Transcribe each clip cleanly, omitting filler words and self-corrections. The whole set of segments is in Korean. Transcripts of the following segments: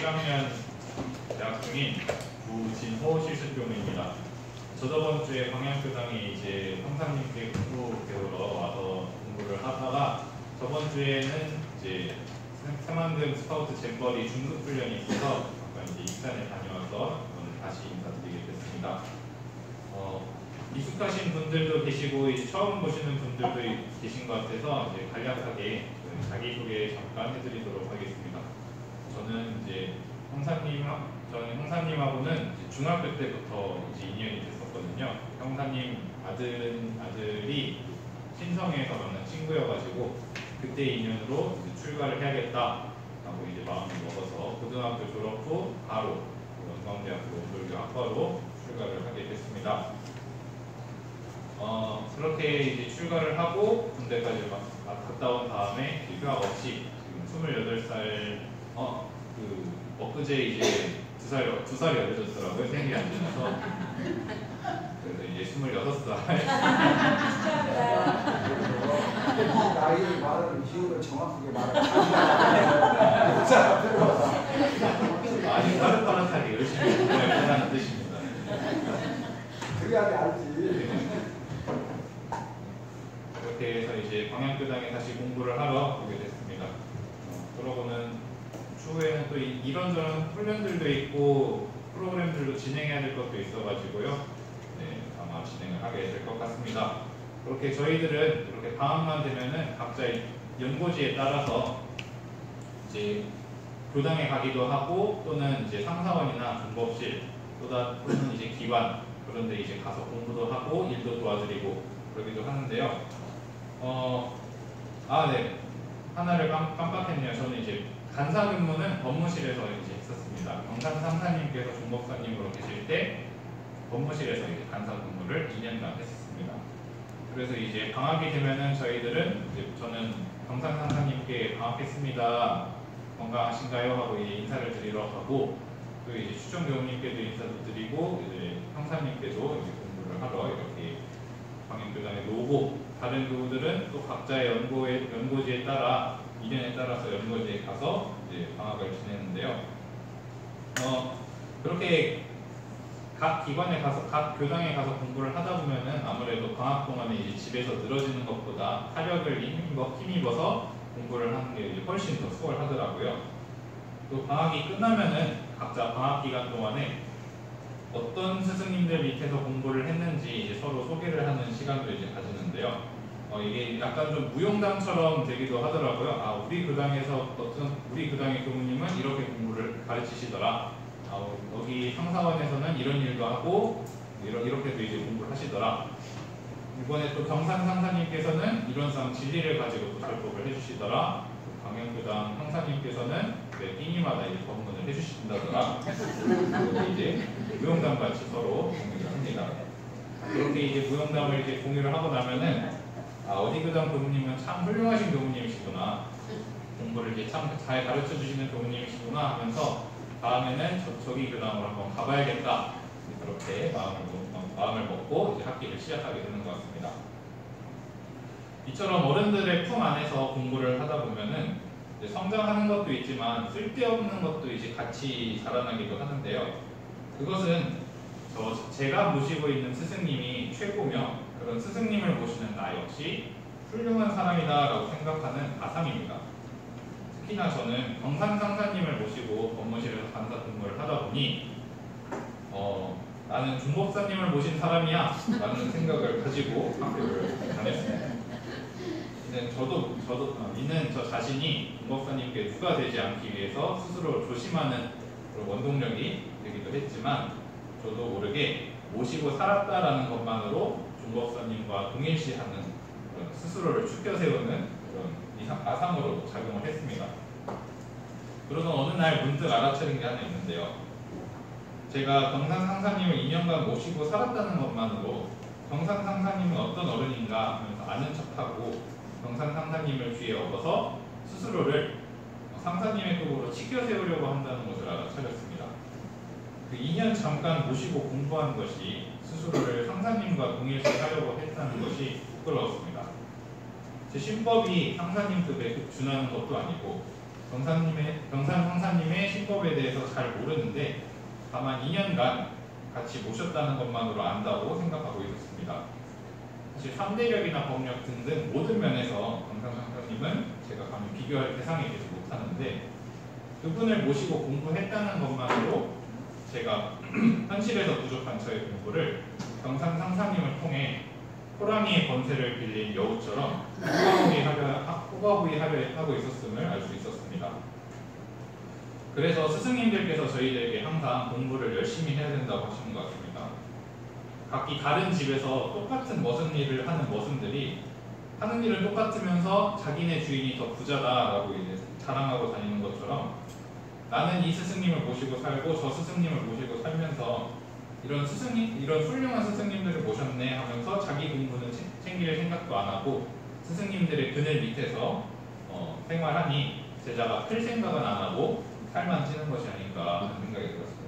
1학년 대학 중인 구진호 실습교무입니다. 저저번 주에 광양교당에 이제 형사님께 공부 배우러 와서 공부를 하다가 저번 주에는 이제 새만금 스카우트 잼버리 중급 훈련이 있어서 잠깐 이제 익산에 다녀와서 오늘 다시 인사드리게 됐습니다. 익숙하신 분들도 계시고 이제 처음 보시는 분들도 계신 것 같아서 이제 간략하게 자기소개 잠깐 해드리도록 하겠습니다. 저는 형사님하고는 이제 중학교 때부터 이제 인연이 됐었거든요. 형사님 아들이 신성에서 만난 친구여가지고 그때 인연으로 이제 출가를 해야겠다라고 이제 마음을 먹어서 고등학교 졸업 후 바로 연광대학교 원불교학과로 출가를 하게 됐습니다. 그렇게 이제 출가를 하고 군대까지 갔다 온 다음에 휴학 없이 지금 28살 엊그제 이제 두 살이 어려졌더라고요. 생일이 안 지나서. 그래서 이제 26살. 나이 말하는 비율을 정확하게 말하는 아니 빠릇빠릇하게 열심히 공부해보라는 뜻입니다. 그래야 알지. 그렇게 해서 이제 광양교당에 다시 공부를 하러 오게 됐습니다. 그러고는 추후에는 또 이런저런 훈련들도 있고 프로그램들도 진행해야 될 것도 있어가지고요. 네, 아마 진행을 하게 될 것 같습니다. 그렇게 저희들은 이렇게 방학만 되면은 각자 연고지에 따라서 이제 교당에 가기도 하고 또는 이제 상사원이나 중법실 또는 이제 기관 그런데 이제 가서 공부도 하고 일도 도와드리고 그러기도 하는데요. 네. 하나를 깜빡했네요. 저는 이제 간사 근무는 법무실에서 이제 했었습니다. 경산 상사님께서 종목사님으로 계실 때 법무실에서 이제 간사 근무를 2년간 했었습니다. 그래서 이제 방학이 되면은 저희들은 이제 저는 경산 상사님께 방학했습니다. 건강하신가요? 하고 이제 인사를 드리러 가고 또 이제 추천 교우님께도 인사도 드리고 이제 형사님께도 이제 공부를 하러 이렇게 광양교당에 오고 다른 교우들은 또 각자의 연고지에 따라 2년에 따라서 연고지에 가서 이제 방학을 지내는데요. 그렇게 각 기관에 가서 각 교당에 가서 공부를 하다 보면은 아무래도 방학 동안에 이제 집에서 늘어지는 것보다 타력을 힘입어서 공부를 하는 게 이제 훨씬 더 수월하더라고요. 또 방학이 끝나면은 각자 방학 기간 동안에 어떤 스승님들 밑에서 공부를 했는지 이제 서로 소개를 하는 시간도 이제 가지는데요. 이게 약간 좀 무용담처럼 되기도 하더라고요. 우리 교당의 교무님은 이렇게 공부를 가르치시더라. 여기 상사원에서는 이런 일도 하고 이렇게도 이제 공부를 하시더라. 이번에 또 경산 상사님께서는 이런 진리를 가지고 또 설법을 해주시더라. 광양교당 형사님께서는 끼니마다 이제 법문을 해주신다더라. 그렇게 이제 무용담 같이 서로 공유를 합니다. 그렇게 이제 무용담을 이제 공유를 하고 나면은 어디 교당 교무님은 참 훌륭하신 교무님이시구나. 공부를 이제 참 잘 가르쳐 주시는 교무님이시구나 하면서 다음에는 저기 교당으로 한번 가봐야겠다. 그렇게 마음을 먹고 이제 학기를 시작하게 되는 것 같습니다. 이처럼 어른들의 품 안에서 공부를 하다 보면은 이제 성장하는 것도 있지만 쓸데없는 것도 이제 같이 자라나기도 하는데요. 그것은 제가 모시고 있는 스승님이 최고며 그런 스승님을 모시는 나 역시 훌륭한 사람이다라고 생각하는 아상입니다. 특히나 저는 경산 상사님을 모시고 법무실에서 간사 근무를 하다 보니 나는 중법사님을 모신 사람이야 라는 생각을 가지고 학교를 다녔습니다. 이는 저 자신이 중법사님께 누가 되지 않기 위해서 스스로 조심하는 그런 원동력이 되기도 했지만 저도 모르게 모시고 살았다라는 것만으로 중법사님과 동일시하는 그런 스스로를 축켜 세우는 그런 아상으로 작용을 했습니다. 그러던 어느 날 문득 알아차린 게 하나 있는데요. 제가 경산 상사님을 2년간 모시고 살았다는 것만으로 경산 상사님은 어떤 어른인가 하면서 아는 척하고 경산 상사님을 귀에 업어서 스스로를 상사님의 급으로 치켜 세우려고 한다는 것을 알아차렸습니다. 그 2년 잠깐 모시고 공부한 것이 스스로를 상사님과 동일시하려고 했다는 것이 부끄러웠습니다. 제 신법이 상사님급에 준하는 것도 아니고 병산 상사님의 신법에 대해서 잘 모르는데 다만 2년간 같이 모셨다는 것만으로 안다고 생각하고 있었습니다. 사실 3대력이나 법력 등등 모든 면에서 병산 상사님은 제가 감히 비교할 대상이 되지 못하는데 그분을 모시고 공부했다는 것만으로 제가 현실에서 부족한 저의 공부를 병산 상사님을 통해 호랑이의 권세를 빌린 여우처럼 호가호위 하고 있었음을 알 수 있었습니다. 그래서 스승님들께서 저희들에게 항상 공부를 열심히 해야 된다고 하시는 것 같습니다. 각기 다른 집에서 똑같은 머슴 일을 하는 머슴들이 하는 일은 똑같으면서 자기네 주인이 더 부자다라고 이제 자랑하고 다니는 것처럼 나는 이 스승님을 모시고 살고 저 스승님을 모시고 살면서 이런 훌륭한 스승님들을 모셨네 하면서 자기 공부는 챙길 생각도 안 하고 스승님들의 그늘 밑에서 생활하니 제자가 클 생각은 안 하고 살만 찌는 것이 아닌가 하는 생각이 들었습니다.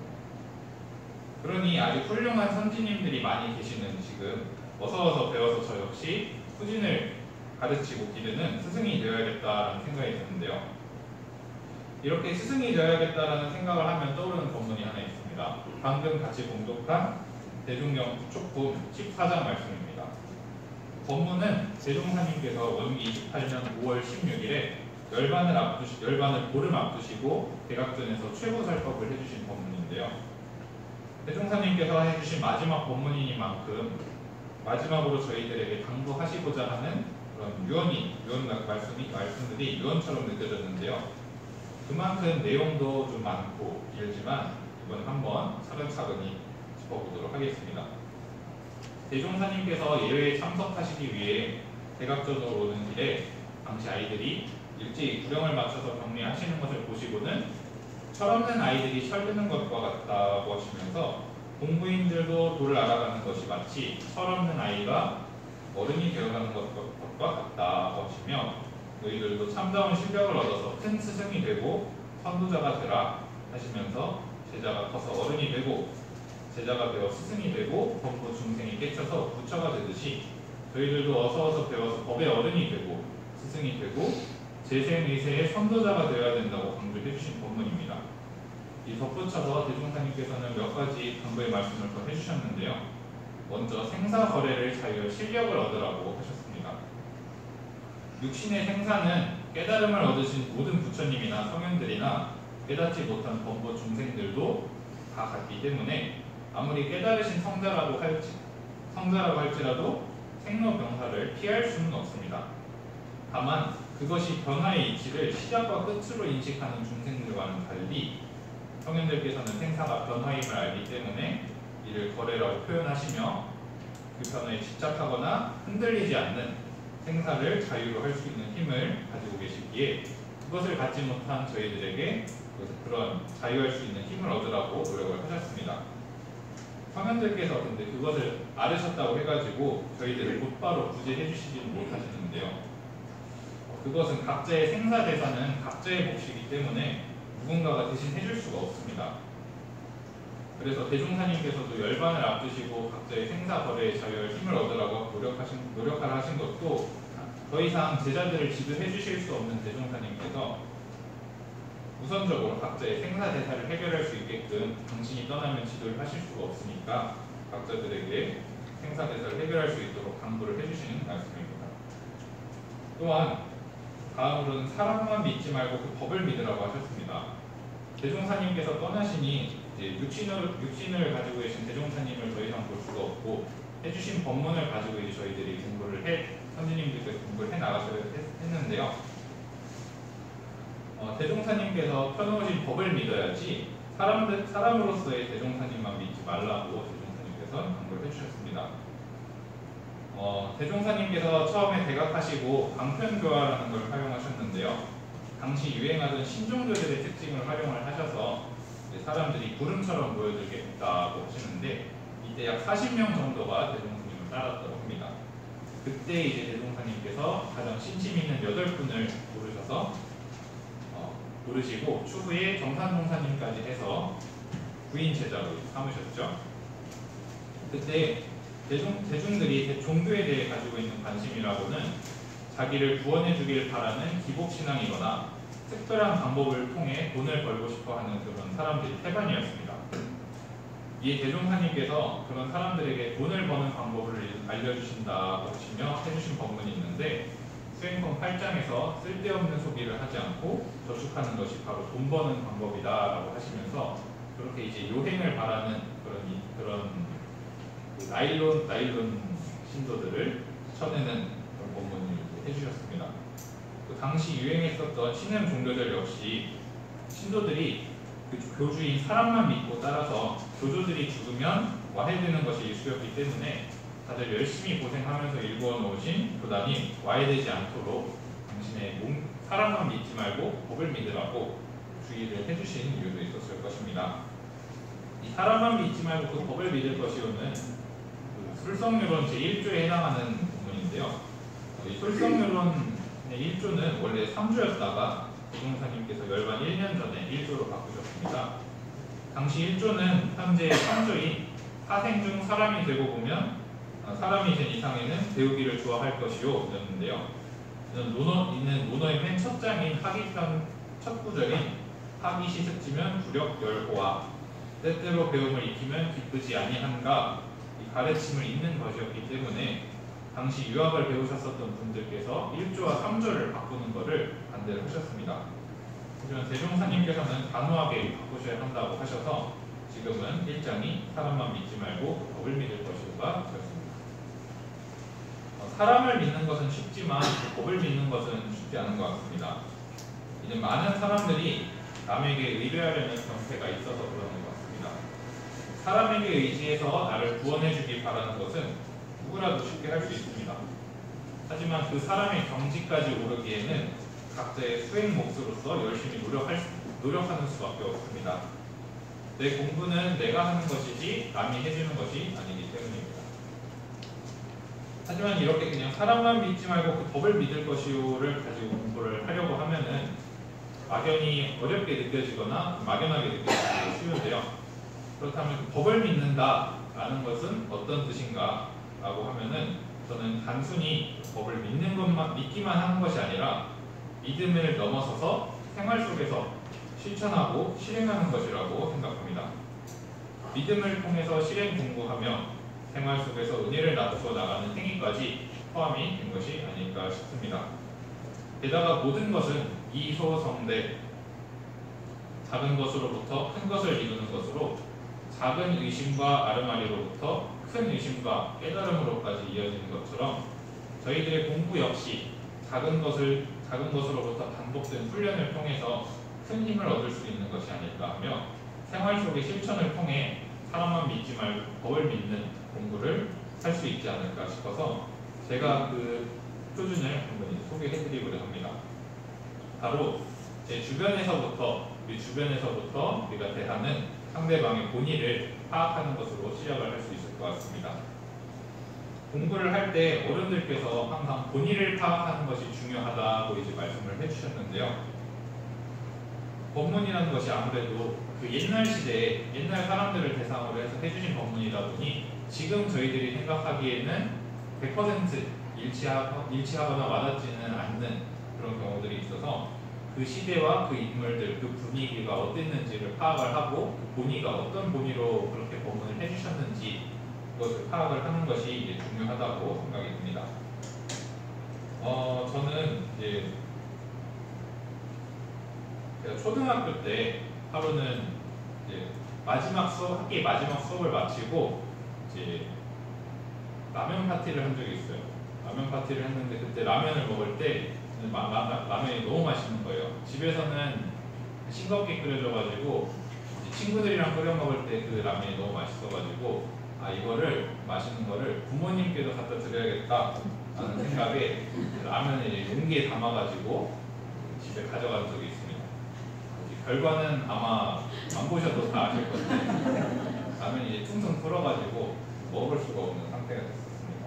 그러니 아주 훌륭한 선지님들이 많이 계시는 지금 어서 배워서 저 역시 후진을 가르치고 기르는 스승이 되어야겠다는 생각이 드는데요. 이렇게 스승이 되어야겠다는 생각을 하면 떠오르는 본문이 하나 있습니다. 방금 같이 봉독한 대종경 부촉품 14장 말씀입니다. 본문은 대종사님께서 원기 28년 5월 16일에 열반을 보름 앞두시고 대각전에서 최고설법을 해주신 본문인데요. 대종사님께서 해주신 마지막 본문이니만큼 마지막으로 저희들에게 당부하시고자 하는 그런 유언 말씀들이 유언처럼 느껴졌는데요. 그만큼 내용도 좀 많고 길지만 이번 한번 차근차근히 짚어보도록 하겠습니다. 대종사님께서 예회에 참석하시기 위해 대각전으로 오는 길에 당시 아이들이 일제히 구령을 맞춰서 격리하시는 것을 보시고는 철없는 아이들이 철드는 것과 같다고 하시면서 공부인들도 도를 알아가는 것이 마치 철없는 아이가 어른이 되어가는 것과 같다고 하시며 너희들도 참다운 실력을 얻어서 큰 스승이 되고 선도자가 되라 하시면서 제자가 커서 어른이 되고 제자가 되어 스승이 되고 법부 중생이 깨쳐서 부처가 되듯이 저희들도 어서 배워서 법의 어른이 되고 스승이 되고 재생의세의 선도자가 되어야 된다고 강조해 주신 본문입니다. 이 덧붙여서 대종사님께서는 몇 가지 강조의 말씀을 더 해주셨는데요. 먼저 생사거래를 자유할 실력을 얻으라고 하셨습니다. 육신의 생사는 깨달음을 얻으신 모든 부처님이나 성현들이나 깨닫지 못한 범보 중생들도 다 같기 때문에 아무리 깨달으신 성자라고 할지라도 생로병사를 피할 수는 없습니다. 다만 그것이 변화의 이치를 시작과 끝으로 인식하는 중생들과는 달리 성현들께서는 생사가 변화임을 알기 때문에 이를 거래라고 표현하시며 그 변화에 집착하거나 흔들리지 않는 생사를 자유로 할 수 있는 힘을 가지고 계시기에 그것을 갖지 못한 저희들에게 그런 자유할 수 있는 힘을 얻으라고 노력을 하셨습니다. 성현들께서 근데 그것을 알으셨다고 해가지고 저희들을 곧바로 구제해 주시지는 못하시는데요. 그것은 각자의 생사대사는 각자의 몫이기 때문에 누군가가 대신 해줄 수가 없습니다. 그래서 대종사님께서도 열반을 앞두시고 각자의 생사거래에 자유할 힘을 얻으라고 노력하라 하신 것도 더 이상 제자들을 지도해 주실 수 없는 대종사님께서 우선적으로 각자의 생사대사를 해결할 수 있게끔 당신이 떠나면 지도를 하실 수가 없으니까 각자들에게 생사대사를 해결할 수 있도록 당부를 해주시는 말씀입니다. 또한 다음으로는 사람만 믿지 말고 그 법을 믿으라고 하셨습니다. 대종사님께서 떠나시니 이제 육신을 가지고 계신 대종사님을 더 이상 볼 수가 없고 해주신 법문을 가지고 이제 저희들이 선지님들께서 공부를 해 나가셔야 했는데요. 대종사님께서 펴놓으신 법을 믿어야지 사람으로서의 대종사님만 믿지 말라고 대종사님께서 강조를 해주셨습니다. 대종사님께서 처음에 대각하시고 방편교화라는 걸 활용하셨는데요. 당시 유행하던 신종교들의 특징을 활용을 하셔서 사람들이 구름처럼 보여들겠다고 하시는데 이때 약 40명 정도가 대종사님을 따랐다고 합니다. 그때 이제 대종사님께서 가장 신심 있는 8분을 고르시고 추후에 정산종사님까지 해서 부인 제자로 삼으셨죠. 그때 대중들이 종교에 대해 가지고 있는 관심이라고는 자기를 구원해 주길 바라는 기복신앙이거나 특별한 방법을 통해 돈을 벌고 싶어 하는 그런 사람들이 태반이었습니다. 이 대종사님께서 그런 사람들에게 돈을 버는 방법을 알려주신다고 하시며 해주신 법문이 있는데, 수행품 8장에서 쓸데없는 소비를 하지 않고 저축하는 것이 바로 돈 버는 방법이다라고 하시면서, 그렇게 이제 요행을 바라는 그런 그 나일론 신도들을 쳐내는 그런 법문을 해주셨습니다. 그 당시 유행했었던 신흥 종교들 역시 신도들이 그 교주인 사람만 믿고 따라서 교주들이 죽으면 와해되는 것이 일수였기 때문에 다들 열심히 고생하면서 일구어 놓으신 교단이 와해되지 않도록 당신의 사람만 믿지 말고 법을 믿으라고 주의를 해주신 이유도 있었을 것입니다. 이 사람만 믿지 말고 그 법을 믿을 것이오는 그 솔성유론 제1조에 해당하는 부분인데요. 이 솔성유론의 1조는 원래 3조였다가 대종사님께서 열반 1년 전에 1조로 바꾸셨습니다. 당시 1조는 현재 3조인 사생 중 사람이 되고 보면 사람이 된 이상에는 배우기를 좋아할 것이요 였는데요. 이는 논어의 맨 첫 장인 하기편 첫 구절인 하기 시습지면 구력 열호와 때때로 배움을 익히면 기쁘지 아니한가, 이 가르침을 잇는 것이었기 때문에 당시 유학을 배우셨었던 분들께서 1조와 3조를 바꾸는 것을 반대를 하셨습니다. 하지만 대종사님께서는 단호하게 바꾸셔야 한다고 하셔서 지금은 1장이 사람만 믿지 말고 법을 믿을 것이오가 되었습니다. 사람을 믿는 것은 쉽지만 법을 믿는 것은 쉽지 않은 것 같습니다. 이제 많은 사람들이 남에게 의뢰하려는 경태가 있어서 그러는 것 같습니다. 사람에게 의지해서 나를 구원해주길 바라는 것은 누구라도 쉽게 할 수 있습니다. 하지만 그 사람의 경지까지 오르기에는 각자의 수행 몫으로서 열심히 노력하는 수밖에 없습니다. 내 공부는 내가 하는 것이지 남이 해주는 것이 아니기 때문입니다. 하지만 이렇게 그냥 사람만 믿지 말고 그 법을 믿을 것이오를 가지고 공부를 하려고 하면은 막연히 어렵게 느껴지거나 막연하게 느껴지기 쉬운데요. 그렇다면 그 법을 믿는다라는 것은 어떤 뜻인가 라고 하면은, 저는 단순히 법을 믿기만 하는 것이 아니라 믿음을 넘어서서 생활 속에서 실천하고 실행하는 것이라고 생각합니다. 믿음을 통해서 실행 공부하며 생활 속에서 은혜를 나누어 나가는 행위까지 포함이 된 것이 아닐까 싶습니다. 게다가 모든 것은 이소성대, 작은 것으로부터 큰 것을 이루는 것으로 작은 의심과 아르마리로부터 큰 의심과 깨달음으로까지 이어지는 것처럼 저희들의 공부 역시 작은 것으로부터 반복된 훈련을 통해서 큰 힘을 얻을 수 있는 것이 아닐까 하며, 생활 속의 실천을 통해 사람만 믿지 말고 법을 믿는 공부를 할 수 있지 않을까 싶어서 제가 그 표준을 한번 소개해드리고자 합니다. 바로 제 주변에서부터 우리가 대하는 상대방의 본의를 파악하는 것으로 시작을 할 수 있을 것 같습니다. 공부를 할 때 어른들께서 항상 본의를 파악하는 것이 중요하다고 이제 말씀을 해주셨는데요. 법문이라는 것이 아무래도 그 옛날 시대에 옛날 사람들을 대상으로 해서 해주신 법문이다 보니 지금 저희들이 생각하기에는 100% 일치하거나 와닿지는 않는 그런 경우들이 있어서 그 시대와 그 인물들, 그 분위기가 어땠는지를 파악을 하고 그 본의가 어떤 본의로 그렇게 법문을 해주셨는지 그것을 파악을 하는 것이 이제 중요하다고 생각이 듭니다. 저는 이제 제가 초등학교 때 하루는 이제 학기 마지막 수업을 마치고 이제 라면 파티를 한 적이 있어요. 라면 파티를 했는데 그때 라면을 먹을 때 라면이 너무 맛있는 거예요. 집에서는 싱겁게 끓여져가지고 친구들이랑 끓여 먹을 때 그 라면이 너무 맛있어가지고 이거를 맛있는 거를 부모님께도 갖다 드려야겠다 라는 생각에 라면을 이제 용기에 담아가지고 집에 가져간 적이 있습니다. 결과는 아마 안 보셔도 다 아실 건데 라면이 이제 퉁퉁 불어가지고 먹을 수가 없는 상태가 됐었습니다.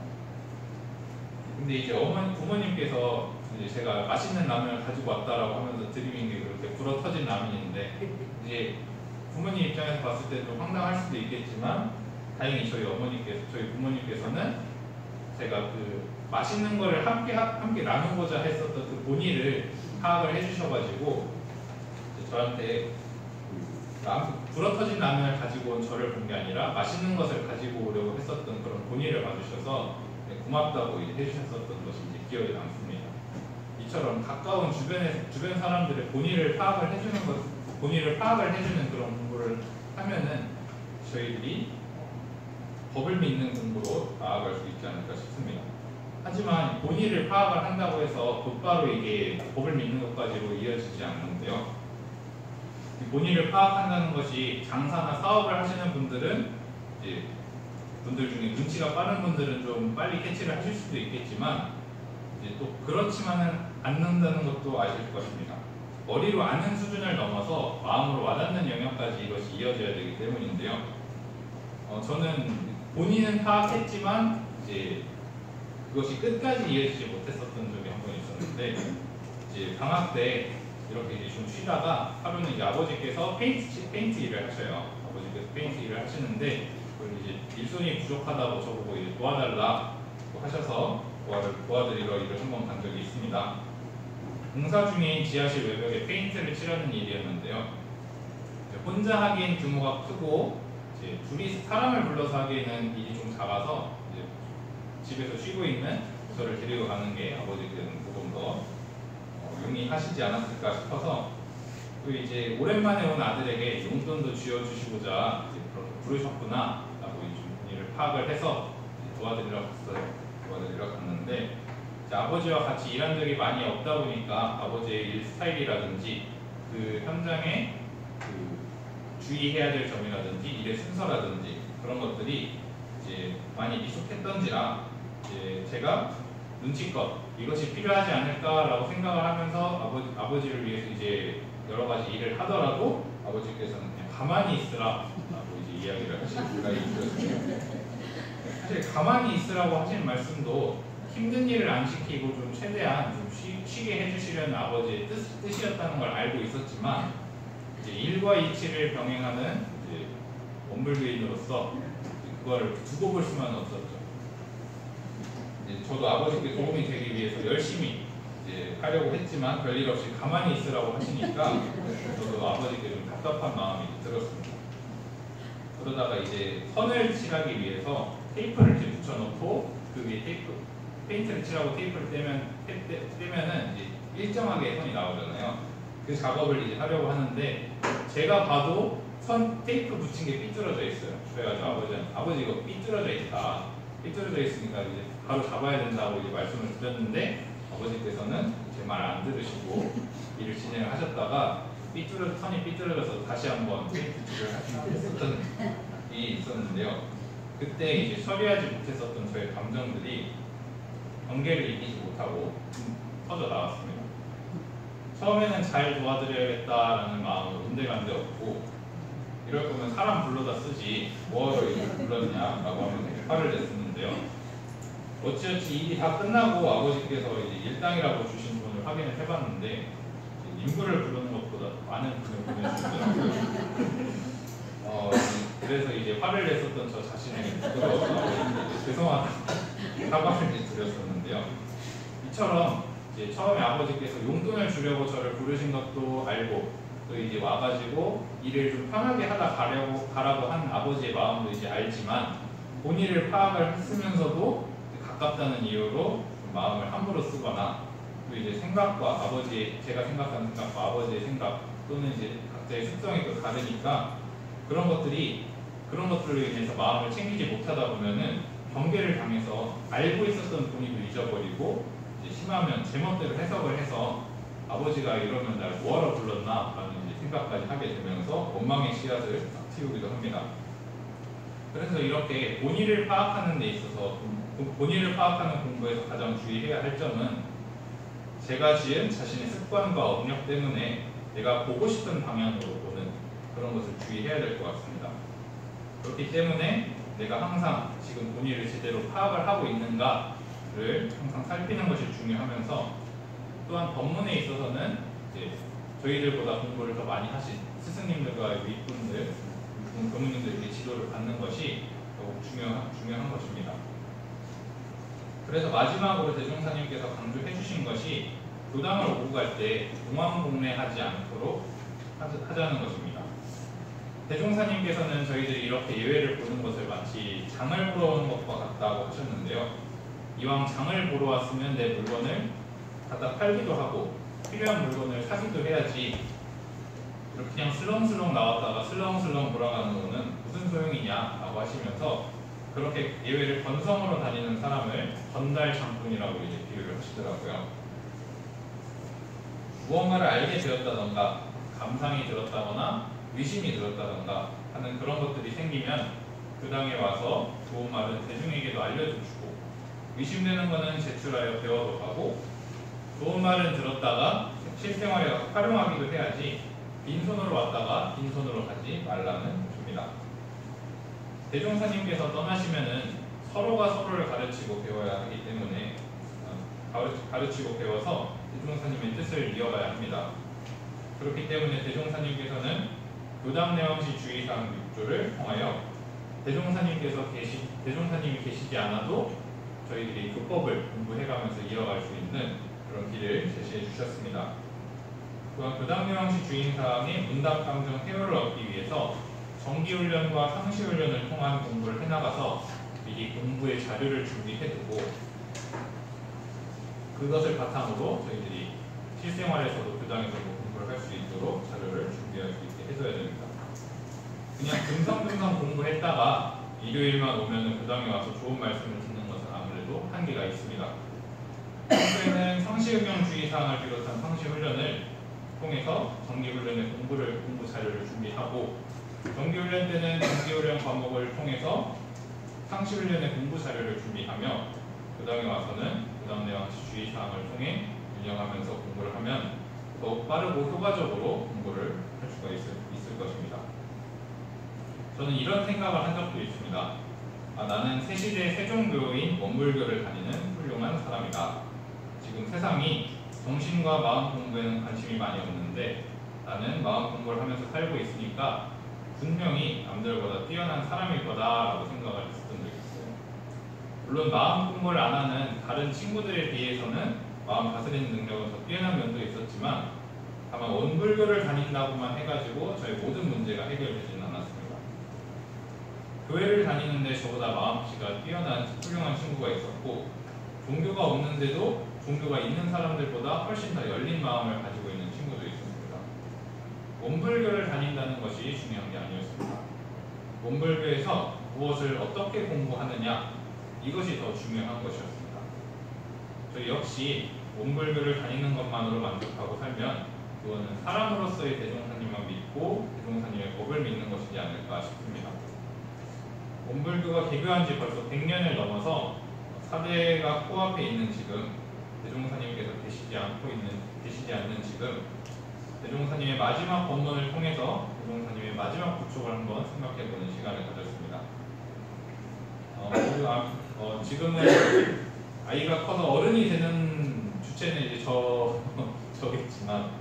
근데 이제 부모님께서 이제 제가 맛있는 라면을 가지고 왔다라고 하면서 드리는 게 그렇게 불어 터진 라면인데 이제 부모님 입장에서 봤을 때 좀 황당할 수도 있겠지만 다행히 저희 부모님께서는 제가 그 맛있는 거를 함께 나누고자 했었던 그 본의를 파악을 해주셔가지고 저한테 불어터진 라면을 가지고 온 저를 본 게 아니라 맛있는 것을 가지고 오려고 했었던 그런 본의를 봐주셔서 고맙다고 해주셨었던 것이 이제 기억에 남습니다. 이처럼 가까운 주변 사람들의 본의를 파악을 해주는 그런 공부를 하면은 저희들이 법을 믿는 공부로 나아갈 수 있지 않을까 싶습니다. 하지만 본의를 파악을 한다고 해서 곧바로 이게 법을 믿는 것까지로 이어지지 않는데요. 본의를 파악한다는 것이 장사나 사업을 하시는 분들은 이제 분들 중에 눈치가 빠른 분들은 좀 빨리 캐치를 하실 수도 있겠지만 이제 또 그렇지만은 않는다는 것도 아실 것입니다. 머리로 아는 수준을 넘어서 마음으로 와닿는 영역까지 이것이 이어져야 되기 때문인데요. 저는 본인은 파악했지만 이제 그것이 끝까지 이어지지 못했었던 적이 한 번 있었는데 이제 방학 때 이렇게 이제 좀 쉬다가 하루는 이제 아버지께서 페인트 일을 하셔요. 아버지께서 페인트 일을 하시는데 그걸 이제 일손이 부족하다고 저보고 이제 도와달라고 하셔서 도와드리러 일을 한번 간 적이 있습니다. 공사 중인 지하실 외벽에 페인트를 칠하는 일이었는데요. 혼자 하기엔 규모가 크고 이제 둘이 사람을 불러서 하기에는 일이 좀 작아서 이제 집에서 쉬고 있는 저를 데리고 가는 게 아버지께는 조금 더 용이하시지 않았을까 싶어서 또 이제 오랜만에 온 아들에게 용돈도 쥐어주시고자 이제 부르셨구나 라고 이 일을 파악을 해서 도와드리러 갔는데 아버지와 같이 일한 적이 많이 없다 보니까 아버지의 일 스타일이라든지 그 현장에 그 주의해야 될 점이라든지 일의 순서라든지 그런 것들이 이제 많이 미숙했던지라 이제 제가 눈치껏 이것이 필요하지 않을까라고 생각을 하면서 아버지를 위해서 이제 여러 가지 일을 하더라도 아버지께서는 그냥 가만히 있으라라고 이제 이야기를 하실 수가 있거든요. 사실 가만히 있으라고 하신 말씀도 힘든 일을 안 시키고 좀 최대한 좀 쉬게 해주시려는 아버지의 뜻이었다는 걸 알고 있었지만 이제 일과 이치를 병행하는 이제 원불교인으로서 그걸 두고 볼 수만은 없었죠. 저도 아버지께 도움이 되기 위해서 열심히 이제 하려고 했지만 별일 없이 가만히 있으라고 하시니까 저도 아버지께 좀 답답한 마음이 들었습니다. 그러다가 이제 선을 칠하기 위해서 테이프를 이제 붙여놓고 그 위에 페인트를 칠하고 테이프를 떼면은 이제 일정하게 선이 나오잖아요. 그 작업을 이제 하려고 하는데 제가 봐도 테이프 붙인 게 삐뚤어져 있어요. 그래가지고 아버지 이거 삐뚤어져 있다. 삐뚤어져 있으니까 이제 바로 잡아야 된다고 이제 말씀을 드렸는데 아버지께서는 제 말 안 들으시고 일을 진행을 하셨다가 선이 삐뚤어져서 다시 한번 페인트칠을 했었던 일이 있었는데요. 그때 이제 처리하지 못했었던 저의 감정들이 경계를 이기지 못하고 터져 나왔습니다. 처음에는 잘 도와드려야겠다라는 마음으로 온데간데 없고 이럴 거면 사람 불러다 쓰지 뭐하러 이걸 불렀냐라고 하면 화를 냈었는데요. 어찌어찌 일이 다 끝나고 아버지께서 이제 일당이라고 주신 돈을 확인을 해봤는데 인부를 부르는 것보다 많은 돈을 보내주시더라고요. 그래서 이제 화를 냈었던 저 자신에게 부끄러워서 죄송하다고 사과를 드렸었는데요. 이처럼 이제 처음에 아버지께서 용돈을 주려고 저를 부르신 것도 알고 또 이제 와가지고 일을 좀 편하게 하다 가라고 한 아버지의 마음도 이제 알지만 본의를 파악을 했으면서도 가깝다는 이유로 마음을 함부로 쓰거나 또 이제 생각과 제가 생각하는 생각과 아버지의 생각 또는 이제 각자의 습성이 또 다르니까 그런 것들로 인해서 마음을 챙기지 못하다 보면은 경계를 당해서 알고 있었던 본의도 잊어버리고 이제 심하면 제멋대로 해석을 해서 아버지가 이러면 날 뭐하러 불렀나 라는 이제 생각까지 하게 되면서 원망의 씨앗을 틔우기도 합니다. 그래서 이렇게 본의를 파악하는 데 있어서 본의를 파악하는 공부에서 가장 주의해야 할 점은 제가 지은 자신의 습관과 업력 때문에 내가 보고 싶은 방향으로 보는 그런 것을 주의해야 될 것 같습니다. 그렇기 때문에 내가 항상 지금 본의를 제대로 파악을 하고 있는가를 항상 살피는 것이 중요하면서 또한 법문에 있어서는 이제 저희들보다 공부를 더 많이 하신 스승님들과 윗분들, 교무님들에게 지도를 받는 것이 더욱 중요한 것입니다. 그래서 마지막으로 대종사님께서 강조해 주신 것이 교당을 오고 갈 때 공황공례하지 않도록 하자는 것입니다. 대종사님께서는 저희들이 이렇게 예외를 보는 것을 마치 장을 보러 오는 것과 같다고 하셨는데요. 이왕 장을 보러 왔으면 내 물건을 갖다 팔기도 하고 필요한 물건을 사기도 해야지, 이렇게 그냥 슬렁슬렁 나왔다가 슬렁슬렁 돌아가는 거는 무슨 소용이냐라고 하시면서 그렇게 예외를 번성으로 다니는 사람을 건달장군이라고 이제 비유를 하시더라고요. 무언가를 알게 되었다던가 감상이 들었다거나 의심이 들었다던가 하는 그런 것들이 생기면 교당에 와서 좋은 말은 대중에게도 알려주시고, 의심되는 것은 제출하여 배워도 가고, 좋은 말은 들었다가 실생활에 가서 활용하기도 해야지 빈손으로 왔다가 빈손으로 가지 말라는 것입니다. 대종사님께서 떠나시면은 서로가 서로를 가르치고 배워야 하기 때문에 가르치고 배워서 대종사님의 뜻을 이어가야 합니다. 그렇기 때문에 대종사님께서는 교당내왕시 주의사항 6조를 통하여 대종사님이 계시지 않아도 저희들이 교법을 공부해가면서 이어갈 수 있는 그런 길을 제시해 주셨습니다. 또한 교당내왕시 주의사항의 문답강정 해열을 얻기 위해서 정기훈련과 상시훈련을 통한 공부를 해나가서 미리 공부의 자료를 준비해두고, 그것을 바탕으로 저희들이 실생활에서도 교당에서도 공부를 할 수 있도록 자료를 준비할 수 있게 해줘야 됩니다. 그냥 듬성듬성 공부했다가 일요일만 오면 교당에 와서 좋은 말씀을 듣는 것은 아무래도 한계가 있습니다. 평소에는 성시응용 주의사항을 비롯한 성시훈련을 통해서 정기훈련의 공부 자료를 준비하고, 정기훈련 때는 정기훈련 과목을 통해서 상시훈련의 공부 자료를 준비하며, 교당에 와서는 교당내왕시 주의사항을 통해 운영하면서 공부를 하면 더욱 빠르고 효과적으로 공부를 할 수가 있을 것입니다. 저는 이런 생각을 한 적도 있습니다. 나는 새시대 세종교인 원불교를 다니는 훌륭한 사람이다. 지금 세상이 정신과 마음 공부에는 관심이 많이 없는데 나는 마음 공부를 하면서 살고 있으니까 분명히 남들보다 뛰어난 사람일 거다라고 생각을 했었던 적이 있어요. 물론 마음 공부를 안 하는 다른 친구들에 비해서는 마음 다스리는 능력은 더 뛰어난 면도 있었지만, 다만 원불교를 다닌다고만 해가지고 저의 모든 문제가 해결되지는 않았습니다. 교회를 다니는데 저보다 마음씨가 뛰어난 훌륭한 친구가 있었고, 종교가 없는데도 종교가 있는 사람들보다 훨씬 더 열린 마음을 가지고 있는 친구도 있었습니다. 원불교를 다닌다는 것이 중요한 게 아니었습니다. 원불교에서 무엇을 어떻게 공부하느냐, 이것이 더 중요한 것이었습니다. 저 역시 원불교를 다니는 것만으로 만족하고 살면 그거는 사람으로서의 대종사님만 믿고 대종사님의 법을 믿는 것이지 않을까 싶습니다. 원불교가 개교한 지 벌써 100년을 넘어서 사대가 코앞에 있는 지금, 대종사님께서 계시지 않는 지금, 대종사님의 마지막 법문을 통해서 대종사님의 마지막 부촉을 한번 생각해보는 시간을 가졌습니다. 지금은 아이가 커서 어른이 되는 주체는 이제 저겠지만,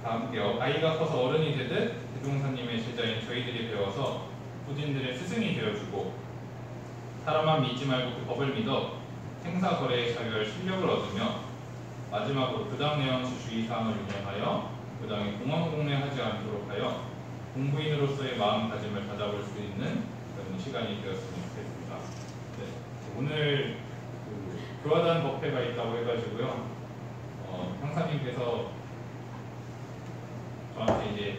다 함께요. 아이가 커서 어른이 되듯 대종사님의 제자인 저희들이 배워서 후진들의 스승이 되어주고, 사람만 믿지 말고 그 법을 믿어 생사거래의 자유할 실력을 얻으며, 마지막으로 교당내왕시 주의사항을 운영하여 교당에 공황공례하지 않도록 하여 공부인으로서의 마음가짐을 가져볼 수 있는 그런 시간이 되었으면 좋겠습니다. 오늘 교화단 법회가 있다고 해가지고요, 형사님께서 저한테 이제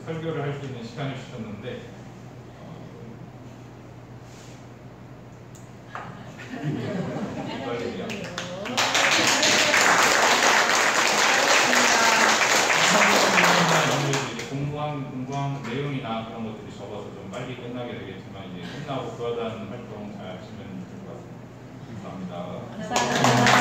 설교를 할 수 있는 시간을 주셨는데, 떨리네요. 공부한 내용이나 그런 것들이 적어서 좀 빨리 끝나게 되겠지만, 이제 끝나고 교화단 활동 잘 하시면 좋을 것 같습니다. 감사합니다. 감사합니다.